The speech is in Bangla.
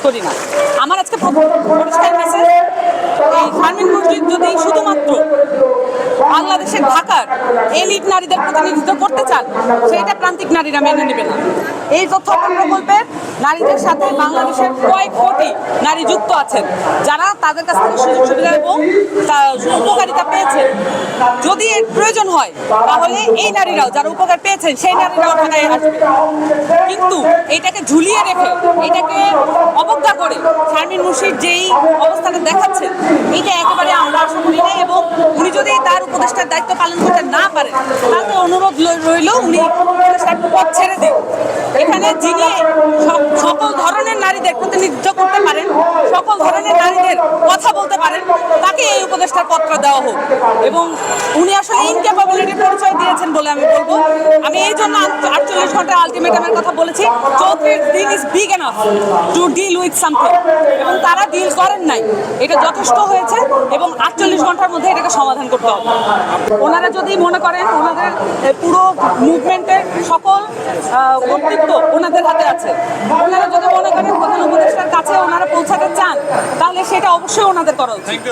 করি না। আমার আজকে পরিষ্কার মেসেজ, এই শারমিন মসজিদ যদি শুধুমাত্র বাংলাদেশের ঢাকার এলিট নারীদের প্রতিনিধিত্ব করতে চান, সেইটা প্রান্তিক নারীরা মেনে নেবে না। এই তথ্য প্রকল্পের নারীদের সাথে বাংলাদেশের কয়েক কোটি নারী যুক্ত আছেন, যারা তাদের কাছ থেকে সুযোগ সুবিধা এবং উপকারিতা পেয়েছেন। যদি এর প্রয়োজন হয় তাহলে এই নারীরাও যারা উপকার পেয়েছেন সেই নারীরাও ঢাকায় আসবে। কিন্তু এইটাকে ঝুলিয়ে রেখে, এটাকে অবজ্ঞা করে শারমিন মুর্শিদ যেই অবস্থাটা দেখাচ্ছেন, এইটা একেবারে আমরা আশা করি না। এবং উনি যদি তার উপদেষ্টার দায়িত্ব পালন করতে না পারেন, তাতে অনুরোধ রইল উনি উপদেষ্টার পদ ছেড়ে দিন। এখানে যিনি সকল ধরনের নারীদের প্রতিনিধিত্ব করতে পারেন, সকল ধরনের নারীদের কথা বলতে পারেন, তাকে এই উপদেষ্টার পদটা দেওয়া হোক। এবং উনি আসলে ইনক্যাপাবিলিটির পরিচয় দিয়েছেন বলে আমি বলবো। আমি এই জন্য 48 ঘন্টার আলটিমেটামের কথা বলেছি। 34 দিন is big enough to deal with something, এবং তারা ডিল করেন নাই। এটা যথেষ্ট হয়েছে এবং 48 ঘন্টার মধ্যে এটাকে সমাধান করতে হবে। ওনারা যদি মনে করেন ওনাদের পুরো মুভমেন্টের সকল কর্তৃত্ব ওনাদের হাতে আছে, ওনারা যদি মনে করেন প্রধান উপদেষ্টার কাছে ওনারা পৌঁছাতে চান, তাহলে সেটা অবশ্যই ওনাদের করা উচিত।